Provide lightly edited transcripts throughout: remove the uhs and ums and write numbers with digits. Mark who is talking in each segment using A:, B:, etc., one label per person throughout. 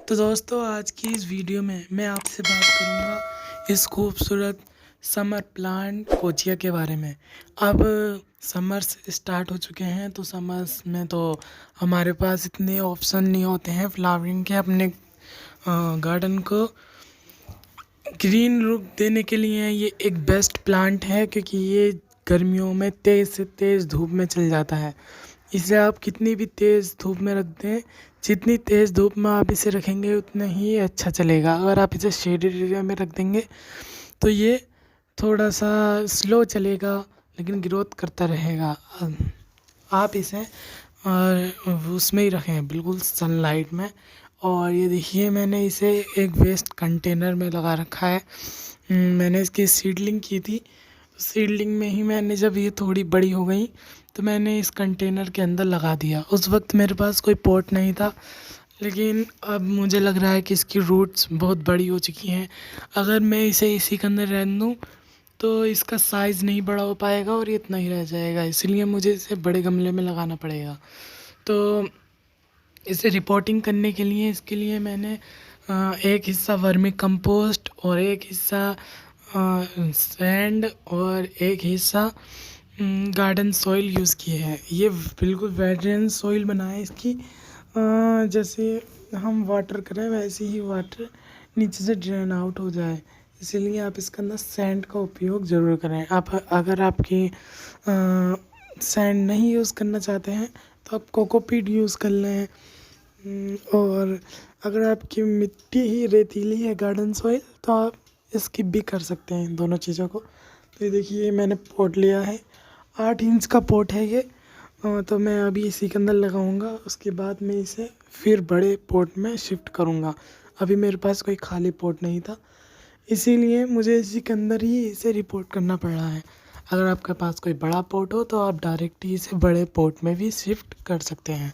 A: तो दोस्तों आज की इस वीडियो में मैं आपसे बात करूँगा इस खूबसूरत समर प्लांट पोचिया के बारे में। अब समर्स स्टार्ट हो चुके हैं तो समर्स में तो हमारे पास इतने ऑप्शन नहीं होते हैं फ्लावरिंग के। अपने गार्डन को ग्रीन लुक देने के लिए ये एक बेस्ट प्लांट है, क्योंकि ये गर्मियों में तेज़ से तेज़ धूप में चल जाता है। इसे आप कितनी भी तेज़ धूप में रख दें, जितनी तेज़ धूप में आप इसे रखेंगे उतना ही अच्छा चलेगा। अगर आप इसे शेडेड एरिया में रख देंगे तो ये थोड़ा सा स्लो चलेगा, लेकिन ग्रोथ करता रहेगा। आप इसे उसमें ही रखें, बिल्कुल सनलाइट में। और ये देखिए मैंने इसे एक वेस्ट कंटेनर में लगा रखा है। मैंने इसकी सीडलिंग की थी। सीडलिंग में ही मैंने, जब ये थोड़ी बड़ी हो गई तो मैंने इस कंटेनर के अंदर लगा दिया। उस वक्त मेरे पास कोई पॉट नहीं था, लेकिन अब मुझे लग रहा है कि इसकी रूट्स बहुत बड़ी हो चुकी हैं। अगर मैं इसे इसी के अंदर रहने दूँ तो इसका साइज़ नहीं बड़ा हो पाएगा और ये इतना ही रह जाएगा, इसलिए मुझे इसे बड़े गमले में लगाना पड़ेगा। तो इसे रिपोर्टिंग करने के लिए, इसके लिए मैंने एक हिस्सा वर्मी कंपोस्ट और एक हिस्सा सैंड और एक हिस्सा गार्डन सॉइल यूज़ किए हैं। ये बिल्कुल वेटरन सॉइल बनाए इसकी। जैसे हम वाटर करें वैसे ही वाटर नीचे से ड्रेन आउट हो जाए, इसीलिए आप इसके अंदर सैंड का उपयोग ज़रूर करें। आप अगर आपकी सैंड नहीं यूज़ करना चाहते हैं तो आप कोकोपीट यूज़ कर लें। और अगर आपकी मिट्टी ही रेतीली है गार्डन सॉइल, तो आप स्किप भी कर सकते हैं दोनों चीज़ों को। तो ये देखिए मैंने पॉट लिया है, 8 इंच का पॉट है ये। तो मैं अभी इसी के अंदर लगाऊंगा, उसके बाद मैं इसे फिर बड़े पॉट में शिफ्ट करूंगा। अभी मेरे पास कोई खाली पॉट नहीं था, इसीलिए मुझे इसी के अंदर ही इसे रिपोर्ट करना पड़ रहा है। अगर आपके पास कोई बड़ा पॉट हो तो आप डायरेक्ट ही इसे बड़े पॉट में भी शिफ्ट कर सकते हैं,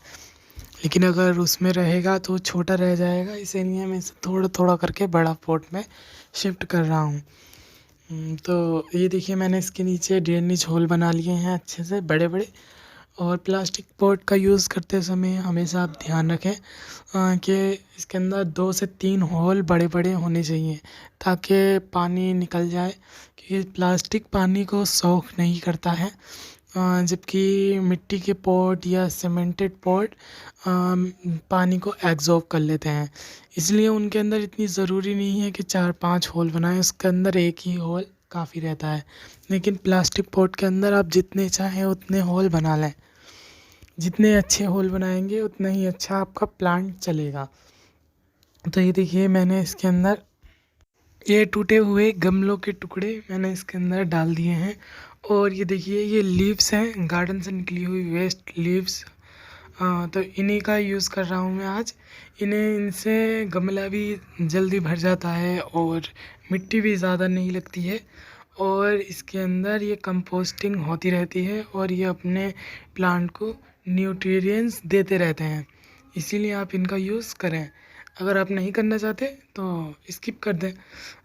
A: लेकिन अगर उसमें रहेगा तो छोटा रह जाएगा, इसीलिए मैं इसे थोड़ा थोड़ा करके बड़ा पॉट में शिफ्ट कर रहा हूँ। तो ये देखिए मैंने इसके नीचे ड्रेनेज होल बना लिए हैं अच्छे से बड़े बड़े। और प्लास्टिक पॉट का यूज़ करते समय हमेशा आप ध्यान रखें कि इसके अंदर 2 से 3 होल बड़े बड़े होने चाहिए, ताकि पानी निकल जाए, क्योंकि प्लास्टिक पानी को सोख नहीं करता है। जबकि मिट्टी के पॉट या सीमेंटेड पॉट पानी को एब्जॉर्ब कर लेते हैं, इसलिए उनके अंदर इतनी ज़रूरी नहीं है कि 4-5 होल बनाएं, उसके अंदर एक ही होल काफ़ी रहता है। लेकिन प्लास्टिक पॉट के अंदर आप जितने चाहें उतने होल बना लें, जितने अच्छे होल बनाएंगे उतना ही अच्छा आपका प्लांट चलेगा। तो ये देखिए मैंने इसके अंदर ये टूटे हुए गमलों के टुकड़े मैंने इसके अंदर डाल दिए हैं। और ये देखिए ये लीव्स हैं, गार्डन से निकली हुई वेस्ट लीव्स। तो इन्हीं का यूज़ कर रहा हूँ मैं आज। इनसे गमला भी जल्दी भर जाता है और मिट्टी भी ज़्यादा नहीं लगती है, और इसके अंदर ये कंपोस्टिंग होती रहती है और ये अपने प्लांट को न्यूट्रिएंट्स देते रहते हैं, इसीलिए आप इनका यूज़ करें। अगर आप नहीं करना चाहते तो स्किप कर दें।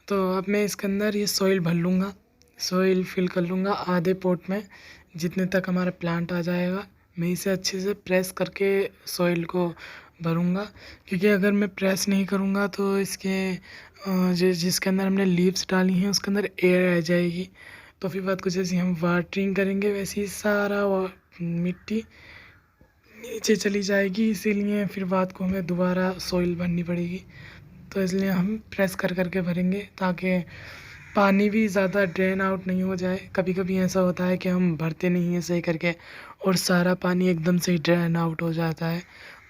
A: तो अब मैं इसके अंदर ये सॉइल भर लूँगा, सॉइल फिल कर लूँगा आधे पॉट में, जितने तक हमारा प्लांट आ जाएगा। मैं इसे अच्छे से प्रेस करके सॉइल को भरूँगा, क्योंकि अगर मैं प्रेस नहीं करूँगा तो इसके जिसके अंदर हमने लीव्स डाली हैं उसके अंदर एयर आ जाएगी। तो फिर बात कुछ ऐसी, हम वाटरिंग करेंगे वैसे ही सारा मिट्टी नीचे चली जाएगी, इसीलिए फिर बात को हमें दोबारा सॉइल भरनी पड़ेगी। तो इसलिए हम प्रेस कर करके भरेंगे, ताकि पानी भी ज़्यादा ड्रेन आउट नहीं हो जाए। कभी कभी ऐसा होता है कि हम भरते नहीं हैं सही करके और सारा पानी एकदम से ड्रेन आउट हो जाता है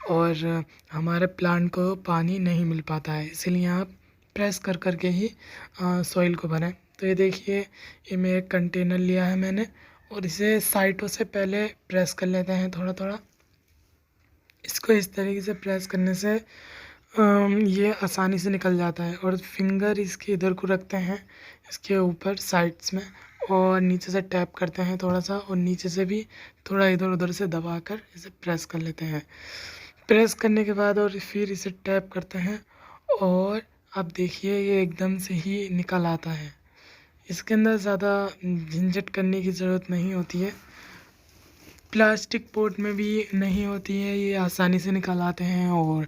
A: और हमारे प्लांट को पानी नहीं मिल पाता है, इसीलिए आप प्रेस कर करके ही सॉइल को भरें। तो ये देखिए ये मैं एक कंटेनर लिया है मैंने, और इसे साइडों से पहले प्रेस कर लेते हैं थोड़ा थोड़ा। इसको इस तरीके से प्रेस करने से ये आसानी से निकल जाता है। और फिंगर इसके इधर को रखते हैं इसके ऊपर साइड्स में, और नीचे से टैप करते हैं थोड़ा सा, और नीचे से भी थोड़ा इधर उधर से दबाकर इसे प्रेस कर लेते हैं। प्रेस करने के बाद और फिर इसे टैप करते हैं, और अब देखिए ये एकदम से ही निकल आता है। इसके अंदर ज़्यादा झंझट करने की ज़रूरत नहीं होती है, प्लास्टिक पॉट में भी नहीं होती है, ये आसानी से निकल आते हैं। और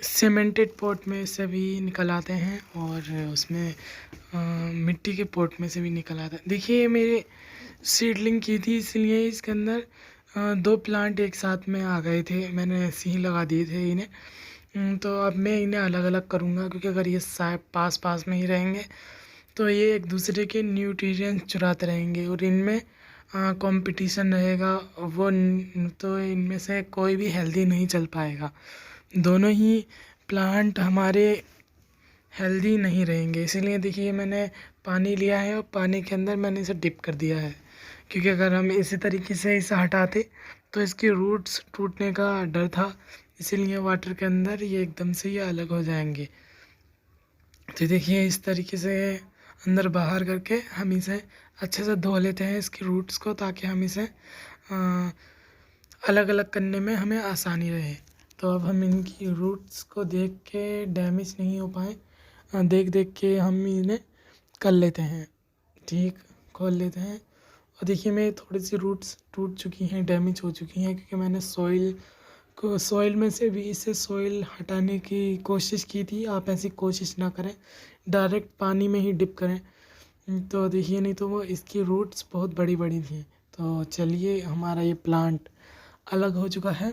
A: सीमेंटेड पॉट में से भी निकल आते हैं और उसमें मिट्टी के पॉट में से भी निकल आता है। देखिए मेरे सीडलिंग की थी, इसलिए इसके अंदर 2 प्लांट एक साथ में आ गए थे, मैंने ऐसे ही लगा दिए थे इन्हें। तो अब मैं इन्हें अलग अलग करूँगा, क्योंकि अगर ये साथ पास पास में ही रहेंगे तो ये एक दूसरे के न्यूट्रिएंट्स चुराते रहेंगे और इनमें कंपटीशन रहेगा। तो इनमें से कोई भी हेल्दी नहीं चल पाएगा, दोनों ही प्लांट हमारे हेल्दी नहीं रहेंगे। इसीलिए देखिए मैंने पानी लिया है और पानी के अंदर मैंने इसे डिप कर दिया है, क्योंकि अगर हम इसी तरीके से इसे हटाते तो इसकी रूट्स टूटने का डर था। इसीलिए वाटर के अंदर ये एकदम से ये अलग हो जाएंगे। तो देखिए इस तरीके से अंदर बाहर करके हम इसे अच्छे से धो लेते हैं इसकी रूट्स को, ताकि हम इसे अलग अलग करने में हमें आसानी रहे। तो अब हम इनकी रूट्स को देख के डैमेज नहीं हो पाए, देख देख के हम इन्हें कर लेते हैं, ठीक खोल लेते हैं। और देखिए मेरी थोड़ी सी रूट्स टूट चुकी हैं, डैमेज हो चुकी हैं, क्योंकि मैंने सॉइल में से भी इसे सॉइल हटाने की कोशिश की थी। आप ऐसी कोशिश ना करें, डायरेक्ट पानी में ही डिप करें। तो देखिए नहीं तो वो इसकी रूट्स बहुत बड़ी बड़ी थी। तो चलिए हमारा ये प्लांट अलग हो चुका है।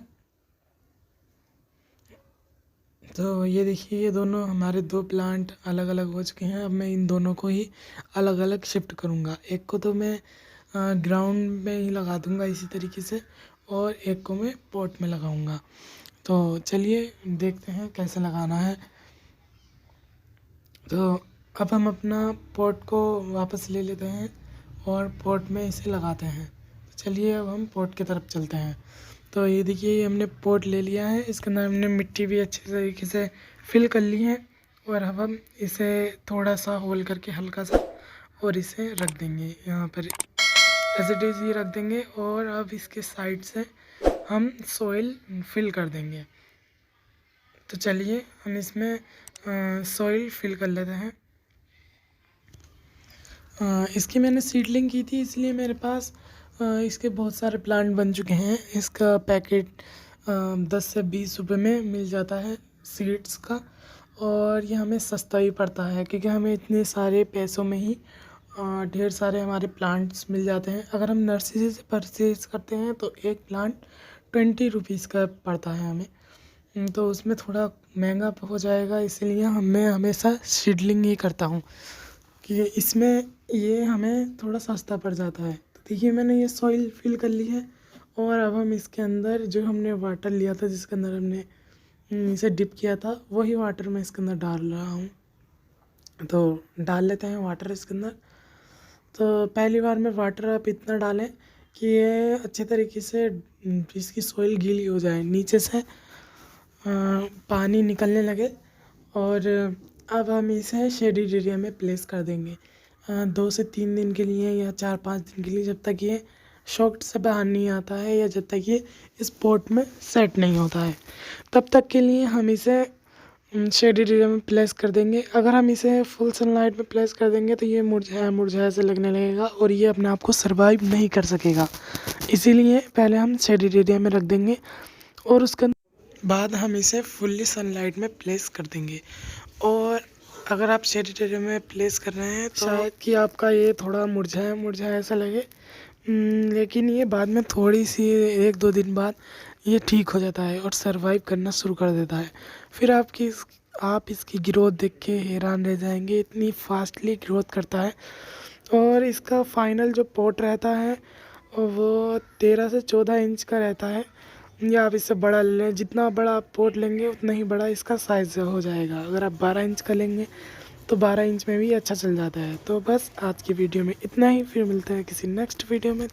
A: तो ये देखिए ये दोनों हमारे 2 प्लांट अलग अलग हो चुके हैं। अब मैं इन दोनों को ही अलग अलग शिफ्ट करूँगा। एक को तो मैं ग्राउंड में ही लगा दूँगा इसी तरीके से, और एक को मैं पॉट में लगाऊँगा। तो चलिए देखते हैं कैसे लगाना है। तो अब हम अपना पॉट को वापस ले लेते हैं और पॉट में इसे लगाते हैं। तो चलिए अब हम पॉट की तरफ चलते हैं। तो ये देखिए ये हमने पॉट ले लिया है, इसके अंदर हमने मिट्टी भी अच्छे तरीके से फिल कर ली है। और अब हम इसे थोड़ा सा होल करके हल्का सा और इसे रख देंगे यहाँ पर, एज इट इज़ ही रख देंगे। और अब इसके साइड से हम सॉइल फिल कर देंगे। तो चलिए हम इसमें सॉइल फिल कर लेते हैं। इसकी मैंने सीडलिंग की थी, इसलिए मेरे पास इसके बहुत सारे प्लांट बन चुके हैं। इसका पैकेट 10 से 20 रुपये में मिल जाता है सीड्स का, और ये हमें सस्ता ही पड़ता है, क्योंकि हमें इतने सारे पैसों में ही ढेर सारे हमारे प्लांट्स मिल जाते हैं। अगर हम नर्सरी से परचेज करते हैं तो एक प्लांट 20 रुपीज़ का पड़ता है हमें, तो उसमें थोड़ा महंगा हो जाएगा। इसलिए मैं हमेशा सीडलिंग ही करता हूँ कि इसमें ये हमें थोड़ा सस्ता पड़ जाता है। तो देखिए मैंने ये सॉइल फिल कर ली है, और अब हम इसके अंदर जो हमने वाटर लिया था, जिसके अंदर हमने इसे डिप किया था, वही वाटर मैं इसके अंदर डाल रहा हूँ। तो डाल लेते हैं वाटर इसके अंदर। तो पहली बार में वाटर आप इतना डालें कि ये अच्छे तरीके से इसकी सॉइल गीली हो जाए, नीचे से पानी निकलने लगे। और अब हम इसे शेडेड एरिया में प्लेस कर देंगे 2 से 3 दिन के लिए या 4-5 दिन के लिए, जब तक ये शॉक्ट से बाहर नहीं आता है या जब तक ये इस पॉट में सेट नहीं होता है, तब तक के लिए हम इसे शेडेड एरिया में प्लेस कर देंगे। अगर हम इसे फुल सनलाइट में प्लेस कर देंगे तो ये मुरझाया से लगने लगेगा और ये अपने आप को सर्वाइव नहीं कर सकेगा। इसीलिए पहले हम शेडेड एरिया में रख देंगे और उसके बाद हम इसे फुल्ली सनलाइट में प्लेस कर देंगे। और अगर आप शेडेड एरिया में प्लेस कर रहे हैं तो शायद कि आपका ये थोड़ा मुरझाया ऐसा लगे, लेकिन ये बाद में थोड़ी सी 1-2 दिन बाद ये ठीक हो जाता है और सरवाइव करना शुरू कर देता है। फिर आप इसकी ग्रोथ देख के हैरान रह जाएंगे, इतनी फास्टली ग्रोथ करता है। और इसका फाइनल जो पॉट रहता है वो 13 से 14 इंच का रहता है, या आप इससे बड़ा ले लें। जितना बड़ा आप पॉट लेंगे उतना ही बड़ा इसका साइज़ हो जाएगा। अगर आप 12 इंच का लेंगे तो 12 इंच में भी अच्छा चल जाता है। तो बस आज की वीडियो में इतना ही, फिर मिलते हैं किसी नेक्स्ट वीडियो में।